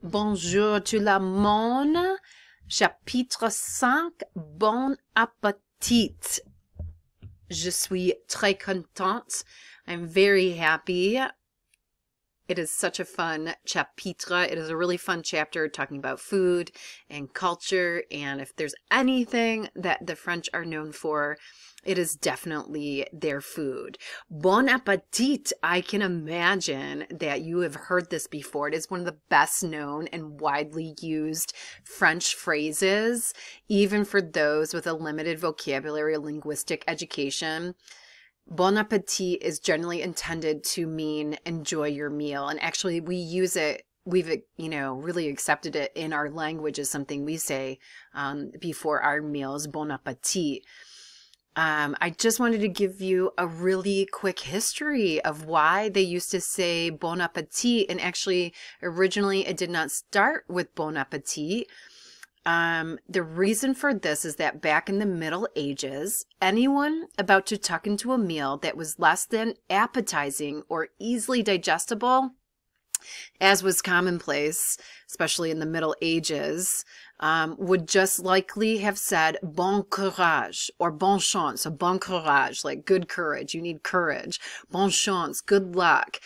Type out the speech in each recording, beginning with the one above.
Bonjour tout le monde. Chapitre 5, Bon Appetit. Je suis très contente. I'm very happy. It is such a fun chapitre. It is a really fun chapter talking about food and culture. And if there's anything that the French are known for, it is definitely their food. Bon appetit. I can imagine that you have heard this before. It is one of the best known and widely used French phrases, even for those with a limited vocabulary or linguistic education. Bon appetit is generally intended to mean enjoy your meal. And actually we use it, we've, really accepted it in our language as something we say before our meals, bon appetit. I just wanted to give you a really quick history of why they used to say bon appetit. And actually, originally it did not start with bon appetit. The reason for this is that back in the Middle Ages, anyone about to tuck into a meal that was less than appetizing or easily digestible, as was commonplace, especially in the Middle Ages, would just likely have said bon courage or bon chance. So bon courage, like good courage. You need courage. Bon chance, good luck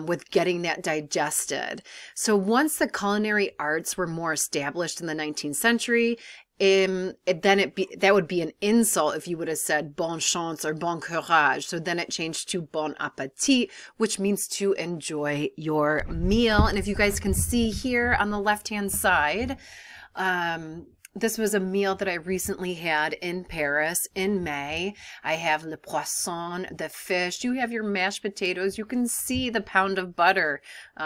with getting that digested. So once the culinary arts were more established in the 19th century, that would be an insult if you would have said bon chance or bon courage. So then it changed to bon appetit, which means to enjoy your meal. And if you guys can see here on the left-hand side, this was a meal that I recently had in Paris in May. I have le poisson, the fish. You have your mashed potatoes. You can see the pound of butter.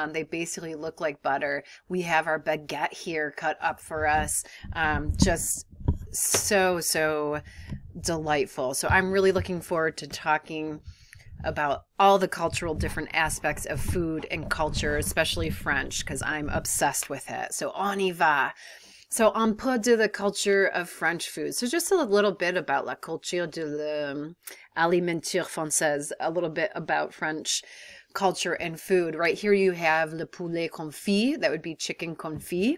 They basically look like butter. We have our baguette here cut up for us. Just so delightful. So I'm really looking forward to talking about all the cultural different aspects of food and culture, especially French, because I'm obsessed with it. So on y va. So un peu de the culture of French food. So just a little bit about la culture de l'alimentaire française, a little bit about French culture and food. Right here you have le poulet confit, that would be chicken confit.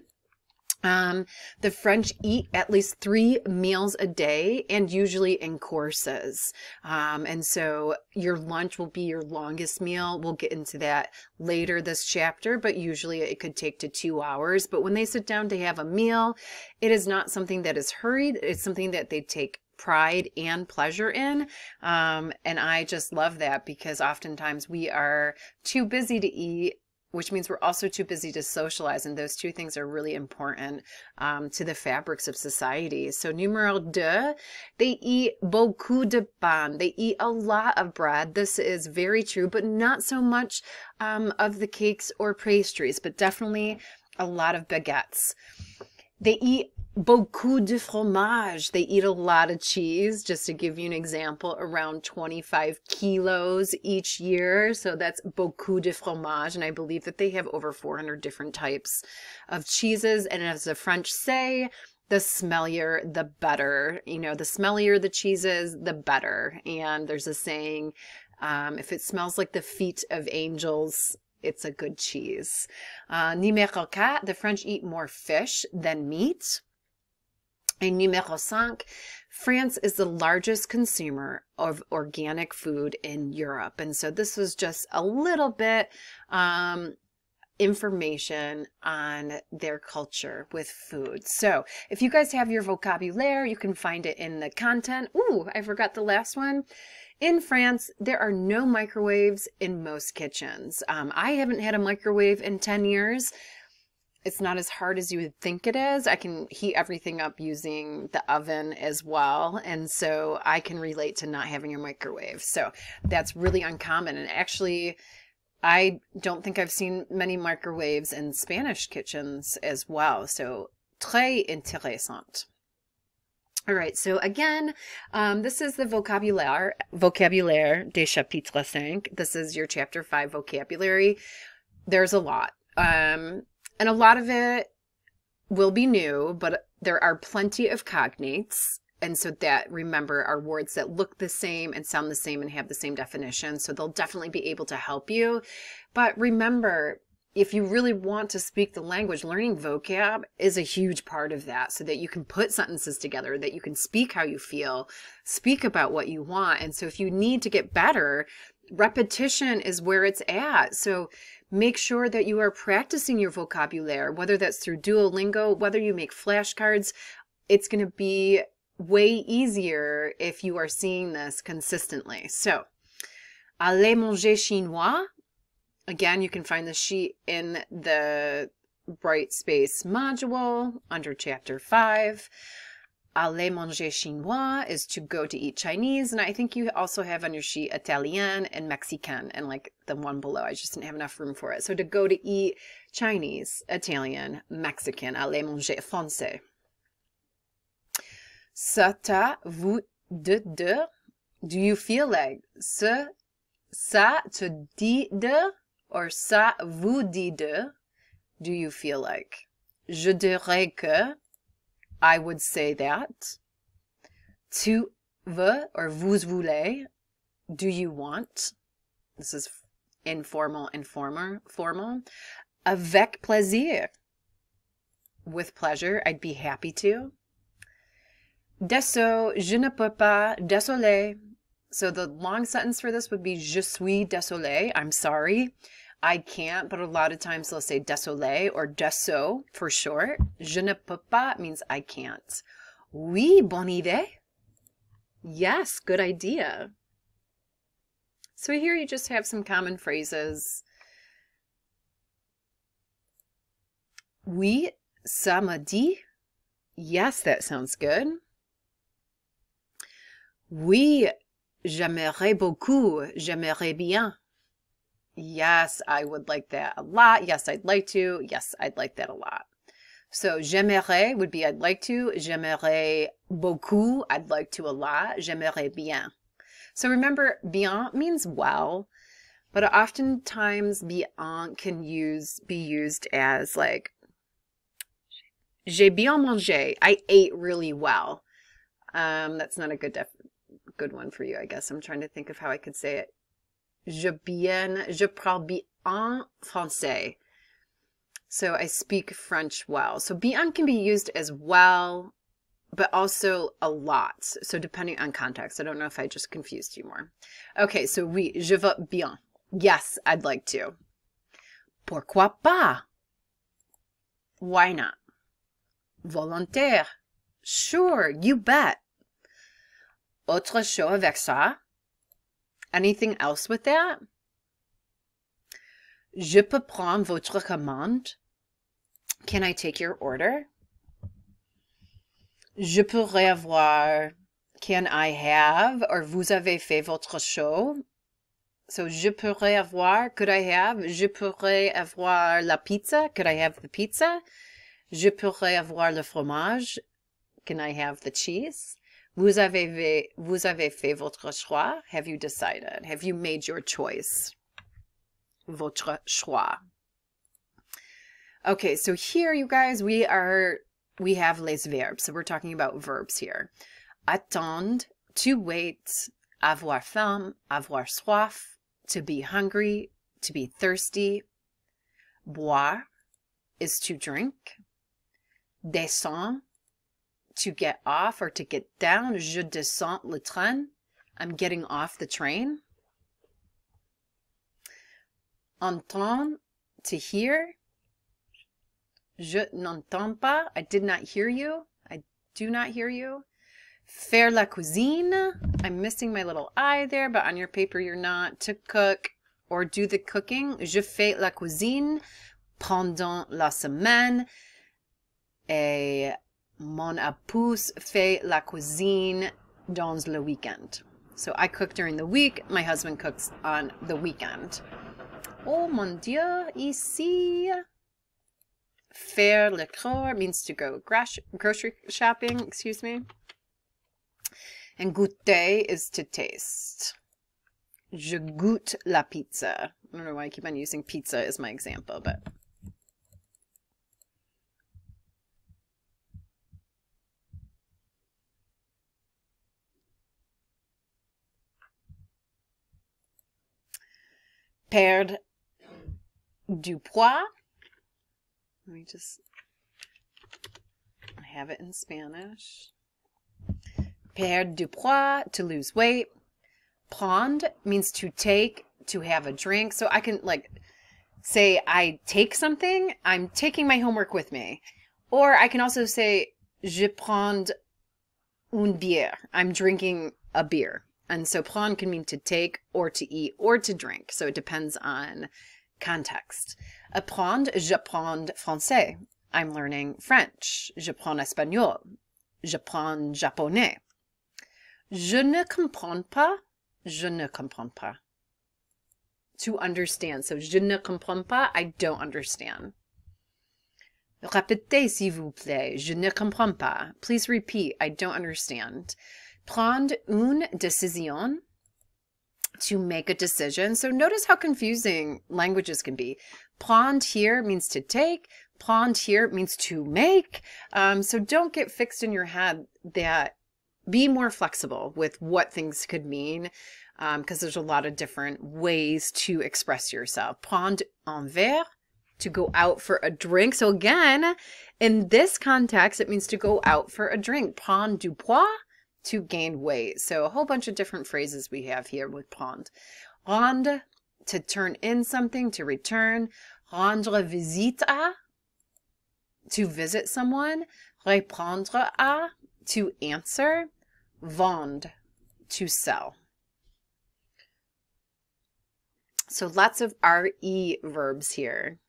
The French eat at least 3 meals a day and usually in courses. And so your lunch will be your longest meal. We'll get into that later this chapter, but usually it could take to 2 hours. But when they sit down to have a meal, it is not something that is hurried. It's something that they take pride and pleasure in. And I just love that because oftentimes we are too busy to eat, which means we're also too busy to socialize. And those two things are really important to the fabrics of society. So numéro 2, they eat beaucoup de pain. They eat a lot of bread. This is very true, but not so much of the cakes or pastries, but definitely a lot of baguettes. They eat beaucoup de fromage. They eat a lot of cheese. Just to give you an example, around 25 kilos each year. So that's beaucoup de fromage. And I believe that they have over 400 different types of cheeses. And as the French say, the smellier, the better. You know, the smellier the cheese is, the better. And there's a saying, if it smells like the feet of angels, it's a good cheese. Numéro 4, the French eat more fish than meat. And numéro 5, France is the largest consumer of organic food in Europe. And so this was just a little bit information on their culture with food. So if you guys have your vocabulary, you can find it in the content. Ooh, I forgot the last one. In France, there are no microwaves in most kitchens. I haven't had a microwave in 10 years. It's not as hard as you would think it is. I can heat everything up using the oven as well. And so I can relate to not having a microwave. So that's really uncommon. And actually, I don't think I've seen many microwaves in Spanish kitchens as well. So très intéressant. All right, so again, this is the vocabulaire des chapitre 5. This is your chapter 5 vocabulary. There's a lot. And a lot of it will be new, but there are plenty of cognates. And so that, remember, are words that look the same and sound the same and have the same definition. So they'll definitely be able to help you. But remember, if you really want to speak the language, learning vocab is a huge part of that, so that you can put sentences together, that you can speak how you feel, speak about what you want. And so if you need to get better, repetition is where it's at. So make sure that you are practicing your vocabulary, whether that's through Duolingo, whether you make flashcards. It's going to be way easier if you are seeing this consistently. So, aller manger chinois. Again, you can find the sheet in the Bright Space module under Chapter 5. Aller manger chinois is to go to eat Chinese. And I think you also have on your sheet Italien and Mexican, and like the one below. I just didn't have enough room for it. So to go to eat Chinese, Italian, Mexican, aller manger français. Ça t'a vous de. Do you feel like? Ça te dit de? Or ça vous dit de? Do you feel like? Je dirais que. I would say that. Tu veux or vous voulez. Do you want? This is informal and formal. Avec plaisir. With pleasure. I'd be happy to. Désolé, je ne peux pas. Désolé. So the long sentence for this would be je suis désolé. I'm sorry. I can't, but a lot of times they'll say désolé or déso for short. Je ne peux pas means I can't. Oui, bonne idée. Yes, good idea. So here you just have some common phrases. Oui, ça me dit. Yes, that sounds good. Oui, j'aimerais beaucoup. J'aimerais bien. Yes, I would like that a lot. Yes, I'd like to. Yes, I'd like that a lot. So, j'aimerais would be I'd like to. J'aimerais beaucoup. I'd like to a lot. J'aimerais bien. So remember, bien means well, but oftentimes bien can be used as like, j'ai bien mangé. I ate really well. That's not a good one for you, I guess. I'm trying to think of how I could say it. Je parle bien français. So I speak French well. So bien can be used as well, but also a lot. So depending on context. I don't know if I just confused you more. Okay, so oui, je veux bien. Yes, I'd like to. Pourquoi pas? Why not? Volontaire. Sure, you bet. Autre chose avec ça? Anything else with that? Je peux prendre votre commande? Can I take your order? Je pourrais avoir. Can I have? Or vous avez fait votre show? So je pourrais avoir. Could I have? Je pourrais avoir la pizza? Could I have the pizza? Je pourrais avoir le fromage? Can I have the cheese? Vous avez fait votre choix? Have you decided? Have you made your choice? Votre choix. Okay, so here, you guys, we have les verbes. So we're talking about verbs here. Attendre, to wait, avoir faim, avoir soif, to be hungry, to be thirsty. Boire is to drink. Descendre, to get off or to get down. Je descends le train. I'm getting off the train. Entendre, to hear. Je n'entends pas. I did not hear you. I do not hear you. Faire la cuisine. I'm missing my little I there, but on your paper you're not. To cook or do the cooking. Je fais la cuisine pendant la semaine. Et mon épouse fait la cuisine dans le weekend. So I cook during the week. My husband cooks on the weekend. Oh mon Dieu, ici. Faire le cours means to go grocery shopping, excuse me. And goûter is to taste. Je goûte la pizza. I don't know why I keep on using pizza as my example, but... Perdre du poids. Let me just have it in Spanish. Perdre du poids, to lose weight. Prendre means to take, to have a drink. So I can like say I take something, I'm taking my homework with me. Or I can also say je prends une bière, I'm drinking a beer. And so prendre can mean to take or to eat or to drink. So it depends on context. Apprendre, j'apprends français. I'm learning French. J'apprends espagnol. J'apprends japonais. Je ne comprends pas. Je ne comprends pas. To understand. So, je ne comprends pas, I don't understand. Répétez, s'il vous plaît. Je ne comprends pas. Please repeat, I don't understand. Prendre une décision. To make a decision. So, notice how confusing languages can be. Prendre here means to take. Prendre here means to make. So, don't get fixed in your head that be more flexible with what things could mean, because there's a lot of different ways to express yourself. Prendre un verre, to go out for a drink. So again, in this context, it means to go out for a drink. Prendre du poids, to gain weight. So a whole bunch of different phrases we have here with prendre. Rendre, to turn in something, to return. Rendre visite à, to visit someone. Répondre à, to answer. Vendre, to sell. So lots of RE verbs here.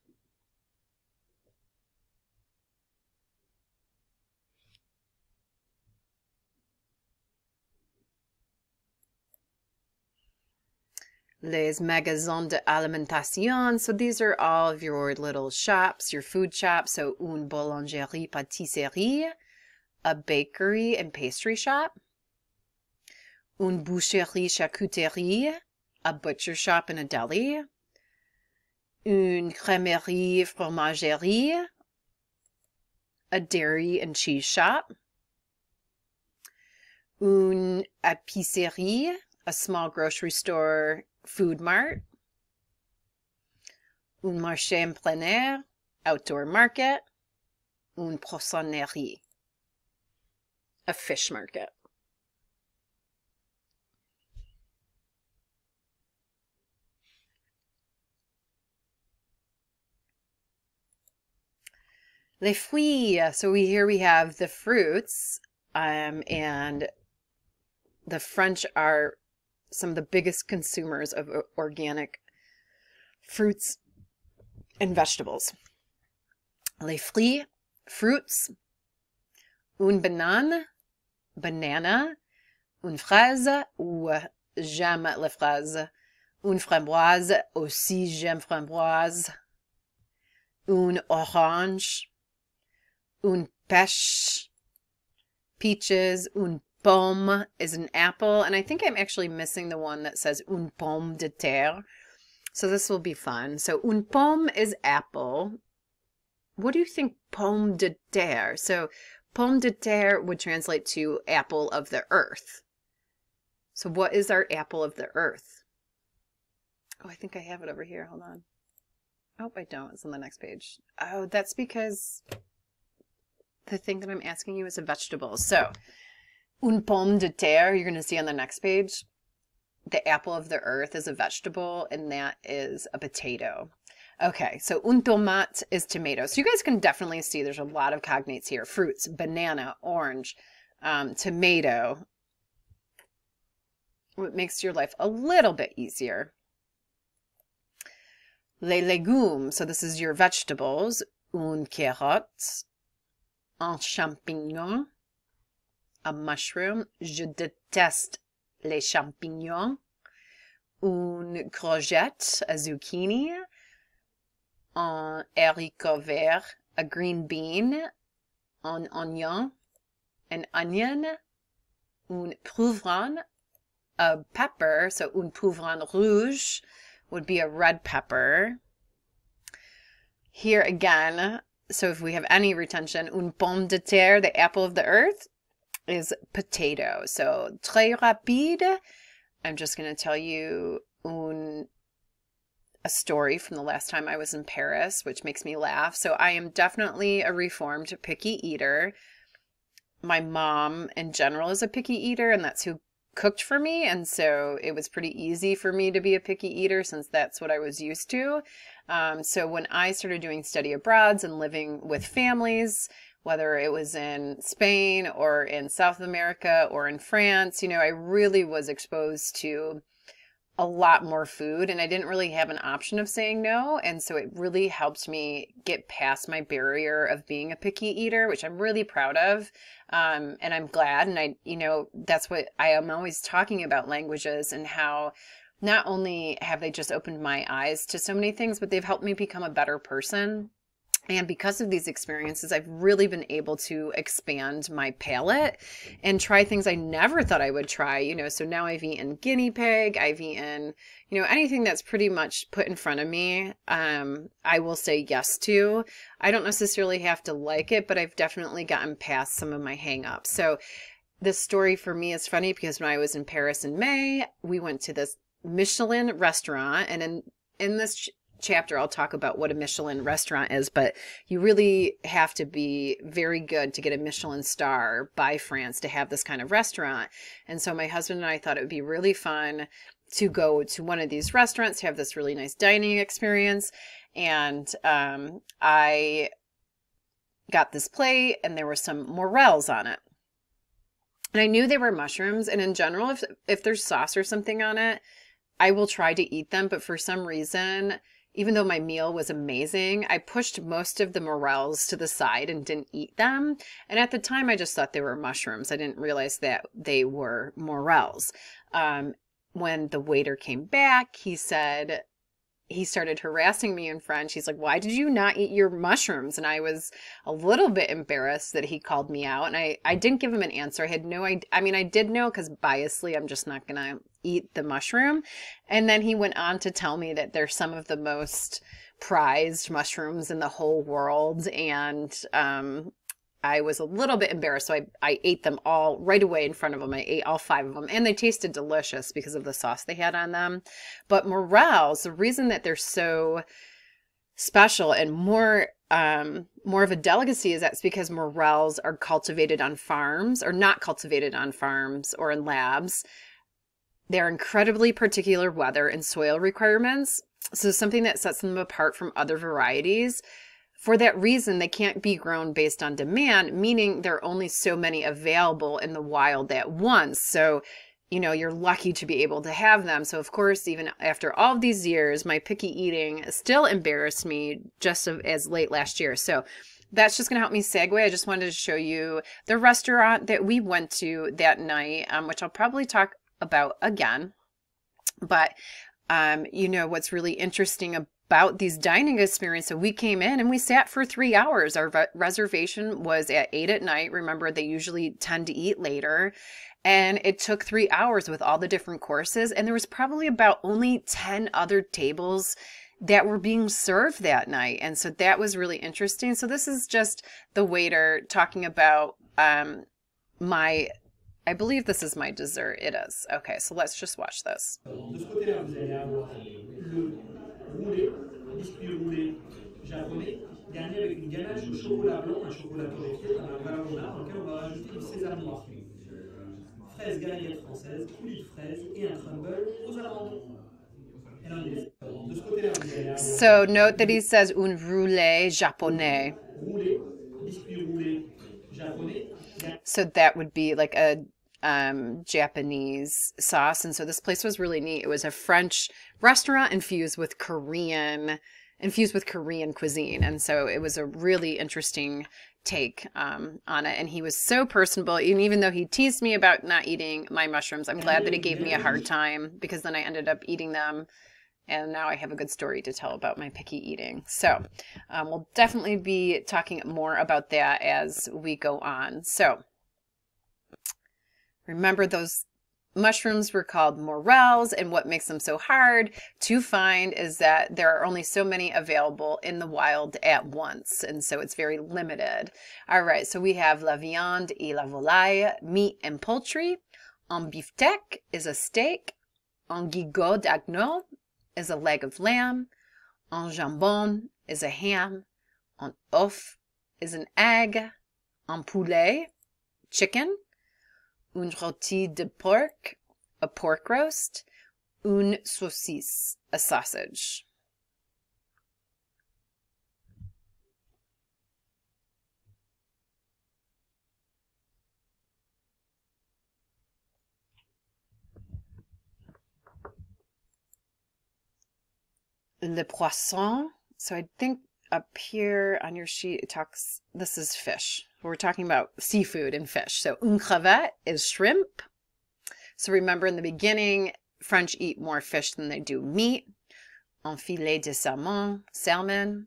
Les magasins d'alimentation. So these are all of your little shops, your food shops. So une boulangerie, pâtisserie, a bakery and pastry shop. Une boucherie, charcuterie, a butcher shop and a deli. Une crèmerie, fromagerie, a dairy and cheese shop. Une épicerie, a small grocery store, food mart. Un marché en plein air, outdoor market. Une poissonnerie, a fish market. Les fruits. So here we have the fruits, and the French are some of the biggest consumers of organic fruits and vegetables. Les fruits, fruits. Une banane, banana. Une fraise, ou j'aime les fraises. Une framboise, aussi j'aime framboise. Une orange. Une pêche, peaches. Une pomme is an apple. And I think I'm actually missing the one that says une pomme de terre. So this will be fun. So une pomme is apple. What do you think pomme de terre? So pomme de terre would translate to apple of the earth. So what is our apple of the earth? Oh, I think I have it over here. Hold on. Oh, I don't. It's on the next page. Oh, that's because the thing that I'm asking you is a vegetable. So, une pomme de terre, you're going to see on the next page, the apple of the earth is a vegetable, and that is a potato. Okay, so une tomate is tomato. So you guys can definitely see there's a lot of cognates here. Fruits, banana, orange, tomato. It makes your life a little bit easier. Les légumes, so this is your vegetables. Une carotte, un champignon, a mushroom. Je déteste les champignons. Une courgette, a zucchini. Un haricot vert, a green bean. Un oignon, an onion. Un poivron, a pepper. So un poivron rouge would be a red pepper. Here again, so if we have any retention, une pomme de terre, the apple of the earth, is potato. So très rapide, I'm just going to tell you a story from the last time I was in Paris, which makes me laugh. So I am definitely a reformed picky eater. My mom in general is a picky eater, and that's who cooked for me. And so it was pretty easy for me to be a picky eater since that's what I was used to. So when I started doing study abroads and living with families, whether it was in Spain or in South America or in France, you know, I really was exposed to a lot more food, and I didn't really have an option of saying no. And so it really helped me get past my barrier of being a picky eater, which I'm really proud of. And I'm glad. And you know, that's what I am always talking about, languages, and how not only have they just opened my eyes to so many things, but they've helped me become a better person. And because of these experiences, I've really been able to expand my palate and try things I never thought I would try, you know. So now I've eaten guinea pig, I've eaten, you know, anything that's pretty much put in front of me, I will say yes to. I don't necessarily have to like it, but I've definitely gotten past some of my hang-ups. So this story for me is funny because when I was in Paris in May, we went to this Michelin restaurant, and in this chapter I'll talk about what a Michelin restaurant is, but you really have to be very good to get a Michelin star by France to have this kind of restaurant. And so my husband and I thought it would be really fun to go to one of these restaurants to have this really nice dining experience. And I got this plate and there were some morels on it. And I knew they were mushrooms, and in general, if there's sauce or something on it, I will try to eat them. But for some reason, even though my meal was amazing, I pushed most of the morels to the side and didn't eat them. And at the time, I just thought they were mushrooms. I didn't realize that they were morels. When the waiter came back, he said, he started harassing me in French. He's like, why did you not eat your mushrooms? And I was a little bit embarrassed that he called me out. And I didn't give him an answer. I had no idea. I mean, I did know because biasly, I'm just not going to eat the mushroom. And then he went on to tell me that they're some of the most prized mushrooms in the whole world. And I was a little bit embarrassed. So I ate them all right away in front of him. I ate all 5 of them, and they tasted delicious because of the sauce they had on them. But morels, the reason that they're so special and more of a delicacy is that's because morels are cultivated on farms, or not cultivated on farms or in labs. They're incredibly particular weather and soil requirements. So something that sets them apart from other varieties. For that reason, they can't be grown based on demand, meaning there are only so many available in the wild at once. So, you know, you're lucky to be able to have them. So, of course, even after all of these years, my picky eating still embarrassed me just as late last year. So that's just going to help me segue. I just wanted to show you the restaurant that we went to that night, which I'll probably talk about again. But, you know, what's really interesting about these dining experiences, so we came in and we sat for 3 hours. Our reservation was at 8 at night. Remember, they usually tend to eat later. And it took 3 hours with all the different courses. And there was probably about only 10 other tables that were being served that night. And so that was really interesting. So this is just the waiter talking about I believe this is my dessert. It is. Okay, so let's just watch this. De ce côté-là, vous allez avoir le roulé, biscuit roulé japonais, garni avec une ganache au chocolat blanc, un chocolat torréfié, un valrhona, dans lequel on va rajouter du sésame noir. Fraise garniette française, coulis de fraises et un crumble aux amandes. So note that he says un roulé japonais. Roulé, biscuit roulé japonais. So that would be like a Japanese sauce. And so this place was really neat. It was a French restaurant infused with Korean cuisine. And so it was a really interesting take on it. And he was so personable. And even though he teased me about not eating my mushrooms, I'm glad that he gave me a hard time, because then I ended up eating them. And now I have a good story to tell about my picky eating. So we'll definitely be talking more about that as we go on. So remember, those mushrooms were called morels, and what makes them so hard to find is that there are only so many available in the wild at once, and so it's very limited. All right, so we have la viande et la volaille, meat and poultry. Un beefsteak is a steak. Un gigot d'agneau is a leg of lamb. Un jambon is a ham. Un œuf is an egg. Un poulet, chicken. Une rôtie de porc, a pork roast. Une saucisse, a sausage. Le poisson, so I think up here on your sheet it talks, this is fish. We're talking about seafood and fish. So une crevette is shrimp. So remember in the beginning, French eat more fish than they do meat. Un filet de salmon, salmon.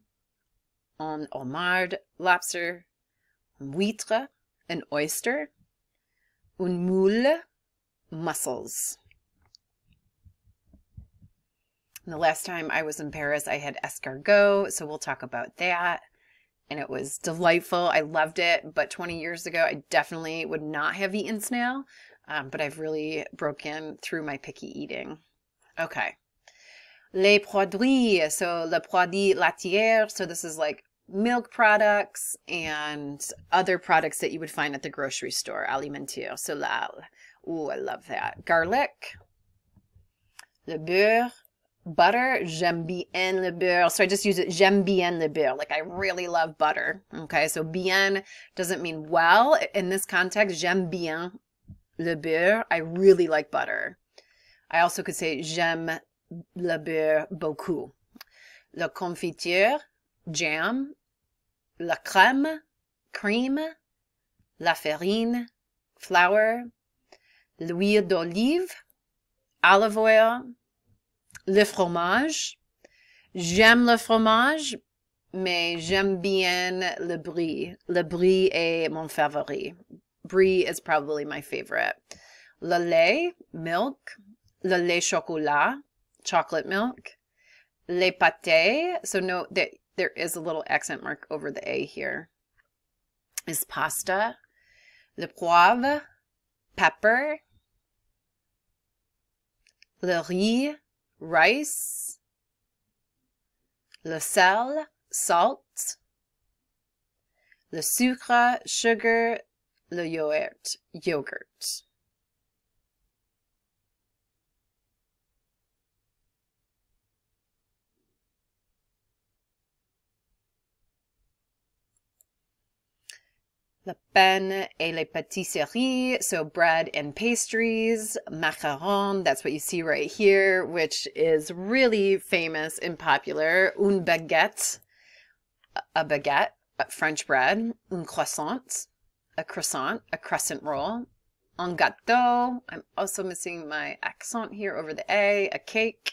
Un homard, lobster. Un huître, an oyster. Une moule, mussels. And the last time I was in Paris, I had escargot, so we'll talk about that. And it was delightful. I loved it. But 20 years ago, I definitely would not have eaten snail. But I've really broken through my picky eating. Okay. Les produits. So le produit laitier. So this is like milk products and other products that you would find at the grocery store. Alimentaire. So lal. Ooh, I love that. Garlic. Le beurre. Butter, j'aime bien le beurre. So I just use it, j'aime bien le beurre. Like I really love butter. Okay, so bien doesn't mean well. In this context, j'aime bien le beurre. I really like butter. I also could say j'aime le beurre beaucoup. La confiture, jam. La crème, cream. La farine, flour. L'huile d'olive, olive oil. Le fromage. J'aime le fromage, mais j'aime bien le brie. Le brie est mon favori. Brie is probably my favorite. Le lait, milk. Le lait chocolat, chocolate milk. Les pâtés, so note that there is a little accent mark over the A here, is pasta. Le poivre, pepper. Le riz, rice. Le sel, salt. Le sucre, sugar. Le yogurt. Le pain et les pâtisseries, so bread and pastries. Macaron, that's what you see right here, which is really famous and popular. Une baguette, a baguette, French bread. Un croissant, a crescent roll. Un gâteau, I'm also missing my accent here over the A, a cake.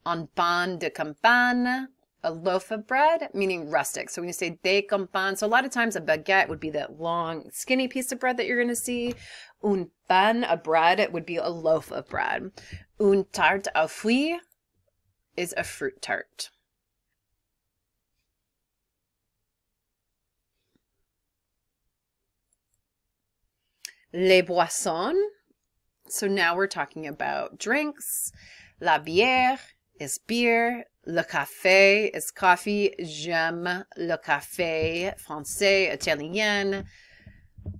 Un pain de campagne, a loaf of bread, meaning rustic. So when you say de campagne, so a lot of times a baguette would be that long, skinny piece of bread that you're going to see. Un pain, a bread, would be a loaf of bread. Une tarte aux fruits is a fruit tart. Les boissons. So now we're talking about drinks. La bière is beer. Le café is coffee. J'aime le café français, italien.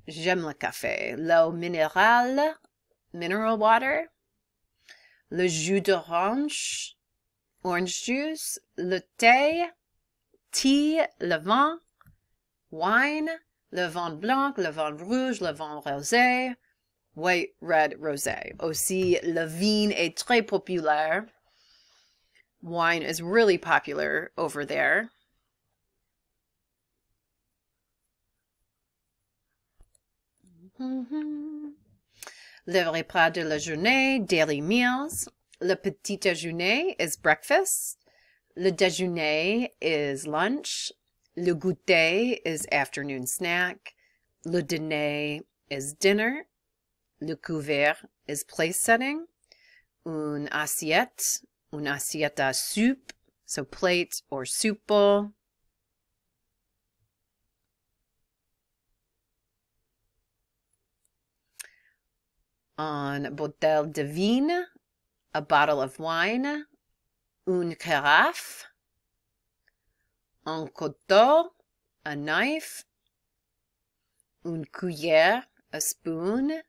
J'aime le café. L'eau minérale, mineral water. Le jus d'orange, orange juice. Le thé, tea, le vin. Wine, le vin blanc, le vin rouge, le vin rosé. White, red, rosé. Aussi, le vin est très populaire. Wine is really popular over there. Le repas de la journée, daily meals. Le petit déjeuner is breakfast. Le déjeuner is lunch. Le goûter is afternoon snack. Le dîner is dinner. Le couvert is place setting. Une assiette à soupe, so plate or soup bowl. Un bouteille de vin, a bottle of wine. Une carafe, un couteau, a knife, une cuillère, a spoon,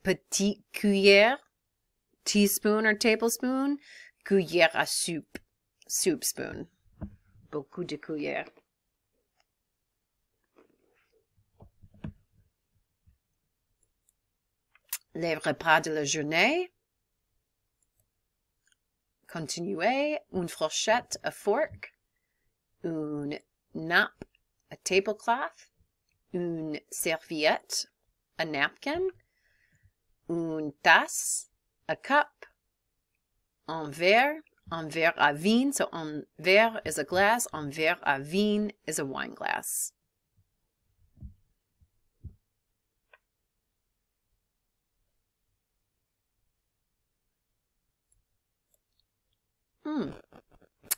petite cuillère, teaspoon or tablespoon, cuillère à soupe, soup spoon. Beaucoup de cuillères. Les repas de la journée. Continuez, une fourchette, a fork, une nappe, a tablecloth, une serviette, a napkin, une tasse, a cup, un verre à vin, so un verre is a glass, un verre à vin is a wine glass.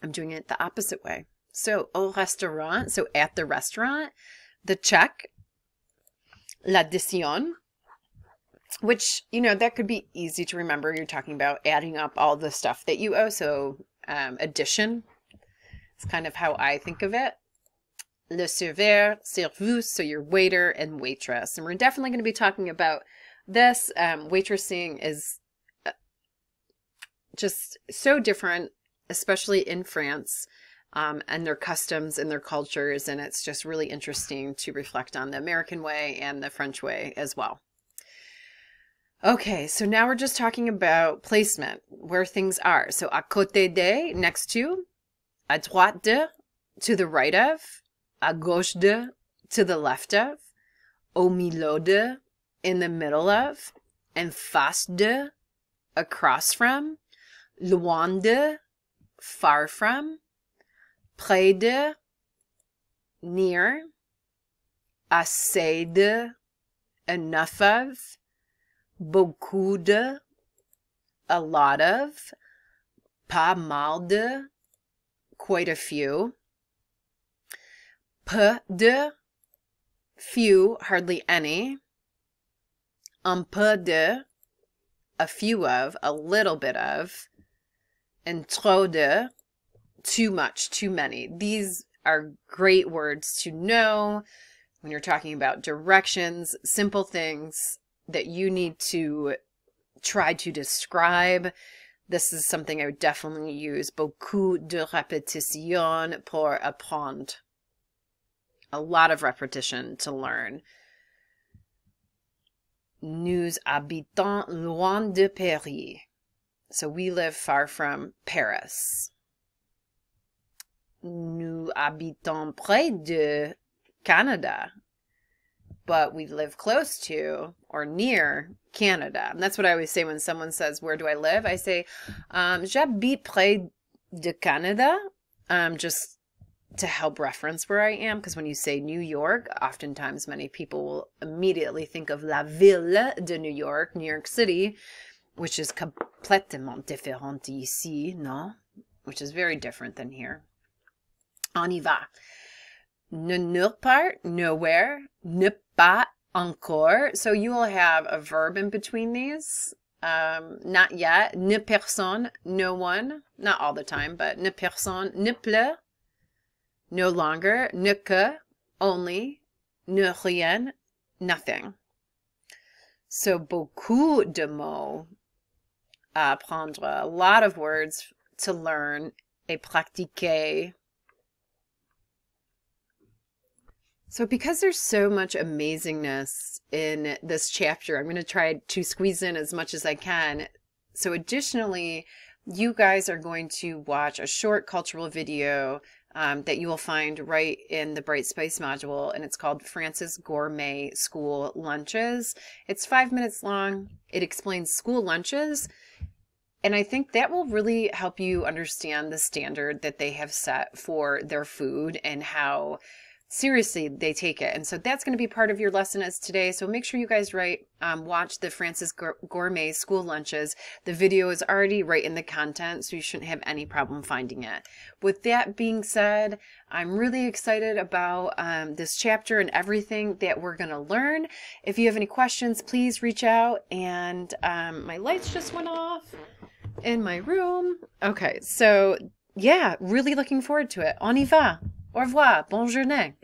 I'm doing it the opposite way. So, au restaurant, so at the restaurant, the check, l'addition, which, you know, that could be easy to remember. You're talking about adding up all the stuff that you owe. So, addition is kind of how I think of it. Le serveur, serveuse, so your waiter and waitress. And we're definitely going to be talking about this. Waitressing is just so different, especially in France, and their customs and their cultures. And it's just really interesting to reflect on the American way and the French way as well. Okay, so now we're just talking about placement, where things are. So, à côté de, next to, à droite de, to the right of, à gauche de, to the left of, au milieu de, in the middle of, en face de, across from, loin de, far from, près de, near, assez de, enough of, beaucoup de, a lot of, pas mal de, quite a few, peu de, few, hardly any, un peu de, a few of, a little bit of, and trop de, too much, too many. These are great words to know when you're talking about directions, simple things that you need to try to describe. This is something I would definitely use. Beaucoup de répétition pour apprendre. A lot of repetition to learn. Nous habitons loin de Paris. So we live far from Paris. Nous habitons près de Canada. But we live close to or near Canada. And that's what I always say when someone says, where do I live? I say, j'habite près de Canada, just to help reference where I am. Because when you say New York, oftentimes many people will immediately think of la ville de New York City, which is complètement différent ici, no? Which is very different than here. On y va. Ne nulle part, nowhere. Ne pas encore. So you will have a verb in between these. Not yet. Ne personne, no one. Not all the time, but ne personne, ne plus, no longer. Ne que, only. Ne rien, nothing. So beaucoup de mots. Apprendre, a lot of words to learn. Et pratiquer. So because there's so much amazingness in this chapter, I'm going to try to squeeze in as much as I can. So additionally, you guys are going to watch a short cultural video that you will find right in the Bright Spice module, and it's called France's Gourmet School Lunches. It's 5 minutes long. It explains school lunches, and I think that will really help you understand the standard that they have set for their food and how seriously they take it. And so that's going to be part of your lesson as today. So make sure you guys watch the France's Gourmet School Lunches. The video is already right in the content, so you shouldn't have any problem finding it. With that being said, I'm really excited about this chapter and everything that we're going to learn. If you have any questions, please reach out. And my lights just went off in my room. Okay, so yeah, really looking forward to it. On y va. Au revoir. Bonne journée.